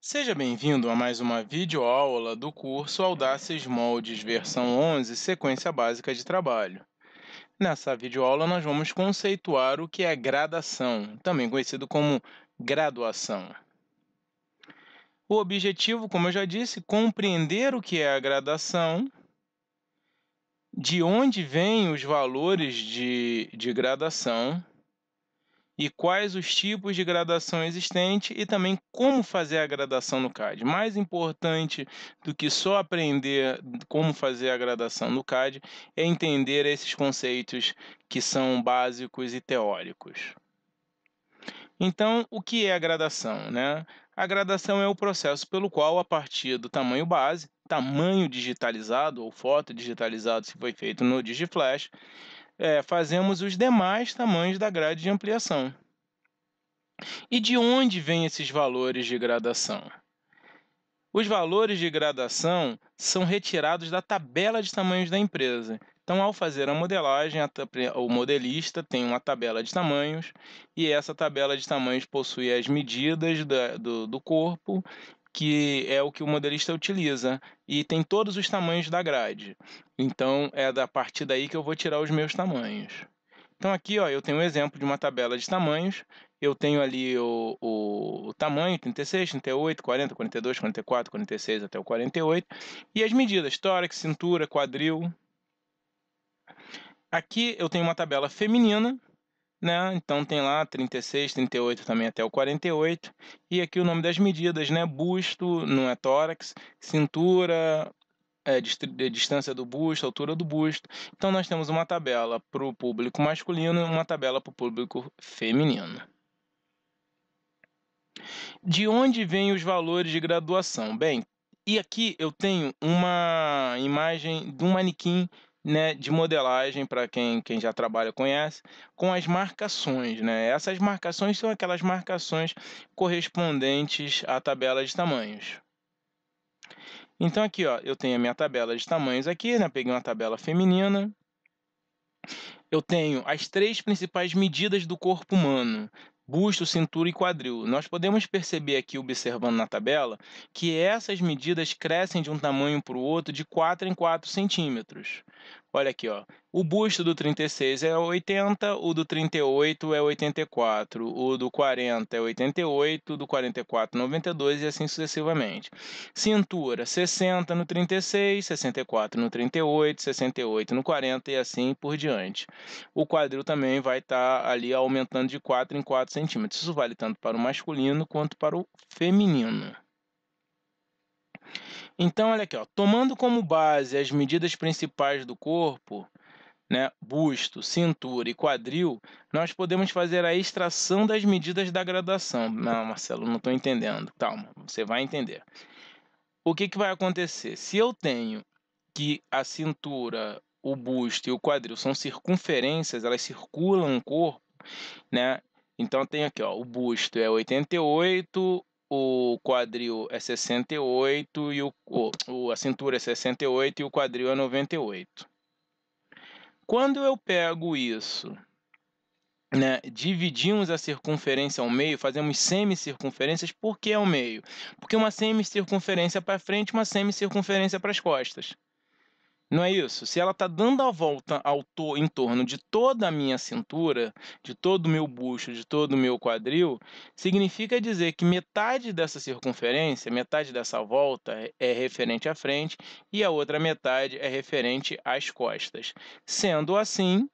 Seja bem-vindo a mais uma videoaula do curso Audaces Moldes versão 11, sequência básica de trabalho. Nessa videoaula nós vamos conceituar o que é gradação, também conhecido como graduação. O objetivo, como eu já disse, compreender o que é a gradação, de onde vêm os valores de gradação, e quais os tipos de gradação existente e também como fazer a gradação no CAD. Mais importante do que só aprender como fazer a gradação no CAD é entender esses conceitos que são básicos e teóricos. Então, o que é a gradação, né? A gradação é o processo pelo qual, a partir do tamanho base, tamanho digitalizado ou foto digitalizado se foi feito no DigiFlash, fazemos os demais tamanhos da grade de ampliação. E de onde vêm esses valores de gradação? Os valores de gradação são retirados da tabela de tamanhos da empresa. Então, ao fazer a modelagem, o modelista tem uma tabela de tamanhos e essa tabela de tamanhos possui as medidas do corpo, que é o que o modelista utiliza, e tem todos os tamanhos da grade. Então, é a partir daí que eu vou tirar os meus tamanhos. Então aqui, ó, eu tenho um exemplo de uma tabela de tamanhos. Eu tenho ali o tamanho 36, 38, 40, 42, 44, 46 até o 48. E as medidas, tórax, cintura, quadril. Aqui eu tenho uma tabela feminina, né? Então tem lá 36, 38 também até o 48. E aqui o nome das medidas, né? Busto, não é tórax, cintura, distância do busto, altura do busto. Então, nós temos uma tabela para o público masculino e uma tabela para o público feminino. De onde vêm os valores de graduação? Bem, e aqui eu tenho uma imagem de um manequim, né, de modelagem, para quem já trabalha conhece, com as marcações, né? Essas marcações são aquelas marcações correspondentes à tabela de tamanhos. Então aqui, ó, eu tenho a minha tabela de tamanhos aqui, né? Peguei uma tabela feminina. Eu tenho as três principais medidas do corpo humano: busto, cintura e quadril. Nós podemos perceber aqui, observando na tabela, que essas medidas crescem de um tamanho para o outro de 4 em 4 centímetros. Olha aqui, ó. O busto do 36 é 80, o do 38 é 84, o do 40 é 88, o do 44 92 e assim sucessivamente. Cintura, 60 no 36, 64 no 38, 68 no 40 e assim por diante. O quadril também vai estar ali aumentando de 4 em 4 centímetros. Isso vale tanto para o masculino quanto para o feminino. Então, olha aqui, ó, tomando como base as medidas principais do corpo, né, busto, cintura e quadril, nós podemos fazer a extração das medidas da graduação. Não, Marcelo, não estou entendendo. Calma, você vai entender. O que vai acontecer? Se eu tenho que a cintura, o busto e o quadril são circunferências, elas circulam o corpo, né? Então tem aqui, ó, o busto é 88, o quadril é 68 e a cintura é 68 e o quadril é 98. Quando eu pego isso, né, dividimos a circunferência ao meio, fazemos semicircunferências. Por que ao meio? Porque uma semicircunferência para frente, uma semicircunferência para as costas. Não é isso? Se ela está dando a volta em torno de toda a minha cintura, de todo o meu busto, de todo o meu quadril, significa dizer que metade dessa circunferência, metade dessa volta é referente à frente e a outra metade é referente às costas. Sendo assim,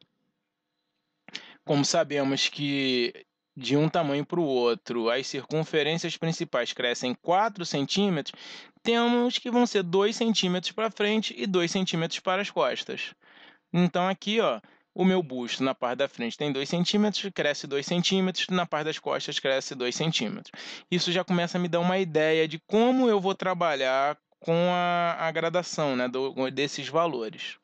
como sabemos que de um tamanho para o outro, as circunferências principais crescem 4 centímetros, temos que vão ser 2 centímetros para frente e 2 centímetros para as costas. Então aqui, ó, o meu busto na parte da frente tem 2 centímetros, cresce 2 centímetros, na parte das costas cresce 2 centímetros. Isso já começa a me dar uma ideia de como eu vou trabalhar com a gradação, né, desses valores.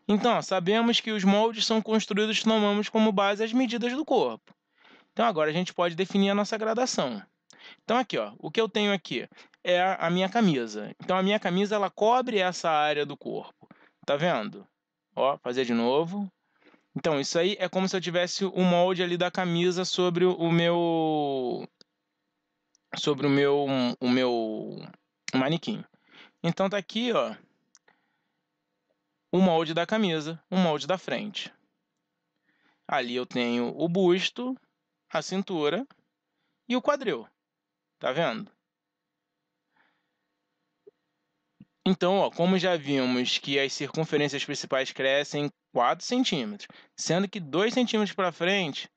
Então, ó, sabemos que os moldes são construídos, tomamos como base as medidas do corpo. Então, agora a gente pode definir a nossa gradação. Então, aqui, ó, o que eu tenho aqui é a minha camisa. Então, a minha camisa ela cobre essa área do corpo. Tá vendo? Ó, fazer de novo. Então, isso aí é como se eu tivesse o molde ali da camisa sobre sobre o meu manequim. Então tá aqui, ó, o molde da camisa, o molde da frente. Ali eu tenho o busto, a cintura e o quadril, tá vendo? Então, ó, como já vimos que as circunferências principais crescem 4 centímetros, sendo que 2 centímetros para frente,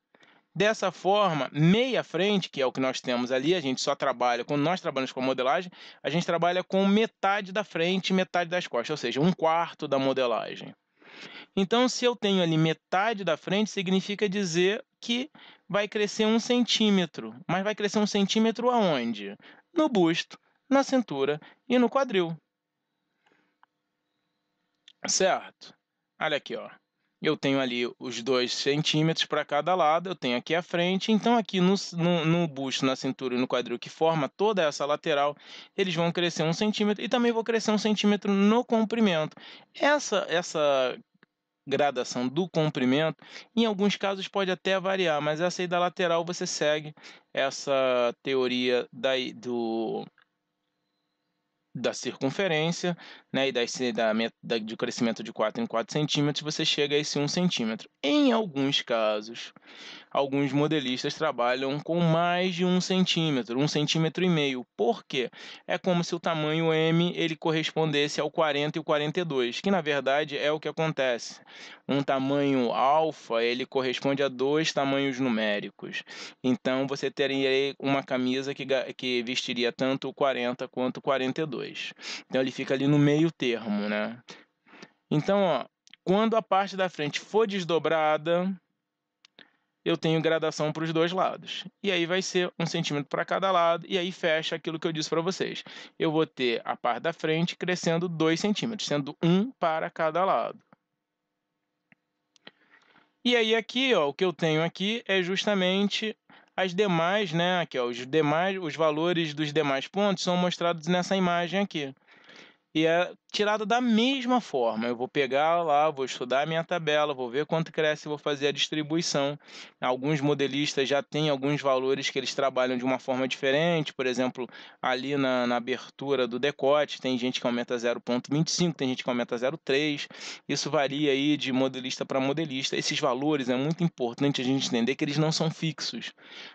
dessa forma, meia frente, que é o que nós temos ali, a gente só trabalha, quando nós trabalhamos com a modelagem, a gente trabalha com metade da frente e metade das costas, ou seja, um quarto da modelagem. Então, se eu tenho ali metade da frente, significa dizer que vai crescer 1 centímetro. Mas vai crescer 1 centímetro aonde? No busto, na cintura e no quadril, certo? Olha aqui, ó. Eu tenho ali os 2 centímetros para cada lado, eu tenho aqui a frente, então aqui no busto, na cintura e no quadril, que forma toda essa lateral, eles vão crescer 1 centímetro e também vou crescer 1 centímetro no comprimento. Essa gradação do comprimento, em alguns casos pode até variar, mas essa aí da lateral você segue essa teoria da circunferência, né, e do crescimento de 4 em 4 centímetros, você chega a esse 1 centímetro. Em alguns casos, alguns modelistas trabalham com mais de 1 centímetro, 1,5 centímetros. Por quê? É como se o tamanho M ele correspondesse ao 40 e o 42, que na verdade é o que acontece. Um tamanho alfa ele corresponde a 2 tamanhos numéricos. Então você teria aí uma camisa que vestiria tanto o 40 quanto o 42. Então ele fica ali no meio termo, né? Então, ó, quando a parte da frente for desdobrada, eu tenho gradação para os dois lados. E aí vai ser 1 centímetro para cada lado, e aí fecha aquilo que eu disse para vocês. Eu vou ter a parte da frente crescendo 2 centímetros, sendo 1 para cada lado. E aí aqui, ó, o que eu tenho aqui é justamente as demais, né, aqui, ó, os valores dos demais pontos são mostrados nessa imagem aqui. E é tirado da mesma forma. Eu vou pegar lá, vou estudar a minha tabela, vou ver quanto cresce e vou fazer a distribuição. Alguns modelistas já têm alguns valores que eles trabalham de uma forma diferente. Por exemplo, ali na abertura do decote, tem gente que aumenta 0,25, tem gente que aumenta 0,3. Isso varia aí de modelista para modelista. Esses valores é muito importante a gente entender que eles não são fixos,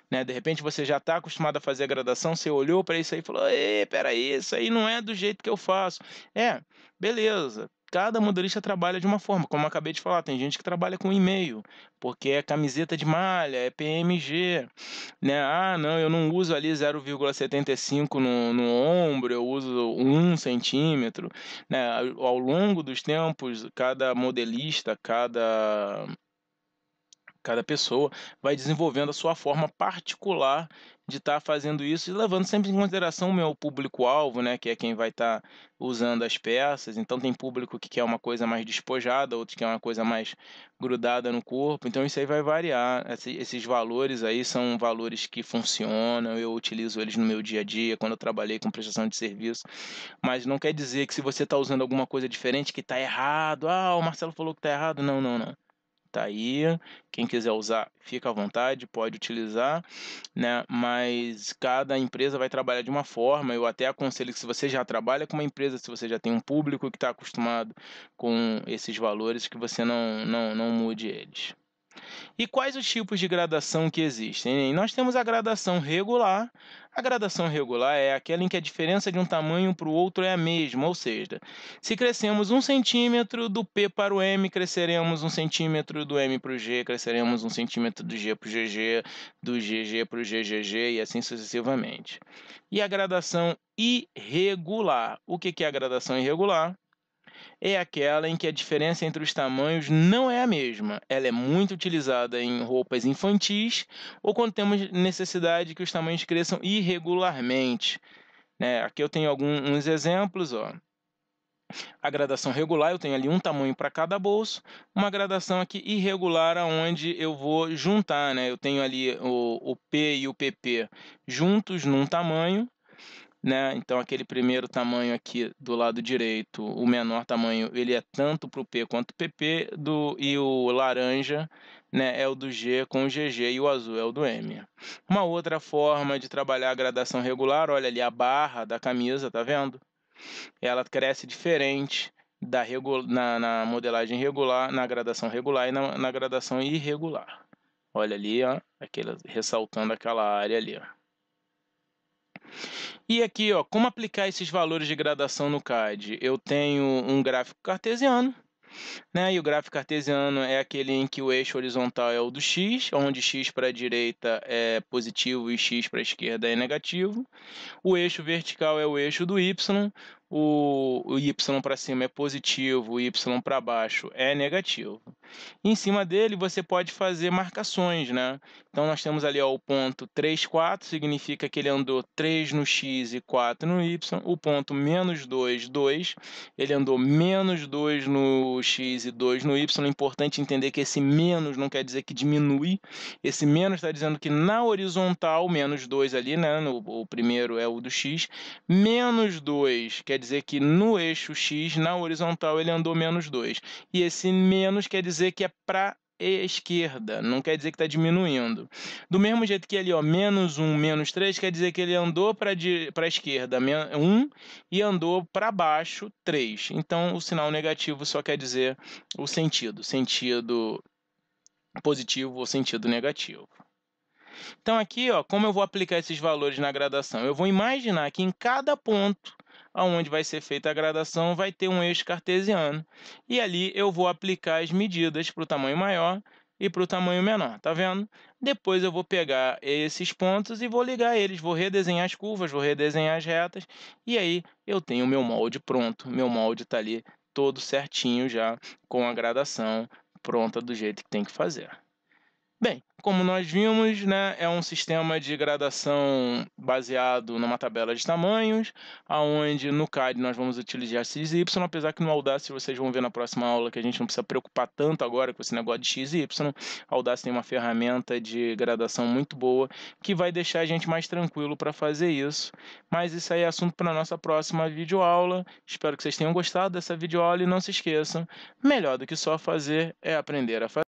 né? De repente você já está acostumado a fazer a gradação, você olhou para isso aí e falou: "Ei, peraí, isso aí não é do jeito que eu faço". É, beleza. Cada modelista trabalha de uma forma, como eu acabei de falar, tem gente que trabalha com e-mail, porque é camiseta de malha, é PMG, né? Ah, não, eu não uso ali 0,75 no ombro, eu uso 1 centímetro, né? Ao longo dos tempos, cada modelista, cada pessoa vai desenvolvendo a sua forma particular de estar fazendo isso e levando sempre em consideração o meu público-alvo, né, que é quem vai estar usando as peças. Então tem público que quer uma coisa mais despojada, outros que quer uma coisa mais grudada no corpo. Então isso aí vai variar. Esses valores aí são valores que funcionam, eu utilizo eles no meu dia a dia, quando eu trabalhei com prestação de serviço. Mas não quer dizer que se você está usando alguma coisa diferente que está errado. Ah, o Marcelo falou que está errado. Não, não, não. Tá aí, quem quiser usar, fica à vontade, pode utilizar, né? Mas cada empresa vai trabalhar de uma forma. Eu até aconselho que se você já trabalha com uma empresa, se você já tem um público que está acostumado com esses valores, que você não mude eles. E quais os tipos de gradação que existem? Nós temos a gradação regular. A gradação regular é aquela em que a diferença de um tamanho para o outro é a mesma, ou seja, se crescemos 1 centímetro do P para o M, cresceremos 1 centímetro do M para o G, cresceremos 1 centímetro do G para o GG, do GG para o GGG e assim sucessivamente. E a gradação irregular. O que é a gradação irregular? É aquela em que a diferença entre os tamanhos não é a mesma. Ela é muito utilizada em roupas infantis ou quando temos necessidade que os tamanhos cresçam irregularmente, né? Aqui eu tenho alguns exemplos, ó. A gradação regular, eu tenho ali um tamanho para cada bolso, uma gradação aqui irregular, onde eu vou juntar, né? Eu tenho ali o P e o PP juntos num tamanho, né? Então aquele primeiro tamanho aqui do lado direito, o menor tamanho, ele é tanto para o P quanto o PP, e o laranja né, é o do G com o GG e o azul é o do M. Uma outra forma de trabalhar a gradação regular, olha ali a barra da camisa, tá vendo? Ela cresce diferente na modelagem regular, na gradação regular e na gradação irregular. Olha ali, ó, ressaltando aquela área ali, ó. E aqui, ó, como aplicar esses valores de gradação no CAD? Eu tenho um gráfico cartesiano, né? E o gráfico cartesiano é aquele em que o eixo horizontal é o do x, onde x para a direita é positivo e x para a esquerda é negativo. O eixo vertical é o eixo do y, o y para cima é positivo, o y para baixo é negativo. Em cima dele você pode fazer marcações, né? Então nós temos ali, ó, o ponto 3, 4, significa que ele andou 3 no x e 4 no y. O ponto -2, 2, ele andou -2 no x e 2 no y. É importante entender que esse menos não quer dizer que diminui. Esse menos está dizendo que na horizontal, -2 ali, né? O primeiro é o do x. -2 quer dizer que no eixo x, na horizontal, ele andou -2. E esse menos quer dizer que é para esquerda, não quer dizer que está diminuindo. Do mesmo jeito que ali, ó, -1, -3, quer dizer que ele andou para a esquerda 1 e andou para baixo 3. Então, o sinal negativo só quer dizer o sentido positivo ou sentido negativo. Então, aqui, ó, como eu vou aplicar esses valores na gradação? Eu vou imaginar que em cada ponto onde vai ser feita a gradação vai ter um eixo cartesiano. E ali eu vou aplicar as medidas para o tamanho maior e para o tamanho menor, tá vendo? Depois eu vou pegar esses pontos e vou ligar eles, vou redesenhar as curvas, vou redesenhar as retas, e aí eu tenho o meu molde pronto. Meu molde está ali todo certinho já, com a gradação pronta do jeito que tem que fazer. Bem, como nós vimos, né, é um sistema de gradação baseado numa tabela de tamanhos, onde no CAD nós vamos utilizar x e y, apesar que no Audacity vocês vão ver na próxima aula que a gente não precisa preocupar tanto agora com esse negócio de x e y. A Audacity tem uma ferramenta de gradação muito boa que vai deixar a gente mais tranquilo para fazer isso. Mas isso aí é assunto para a nossa próxima videoaula. Espero que vocês tenham gostado dessa videoaula e não se esqueçam, melhor do que só fazer é aprender a fazer.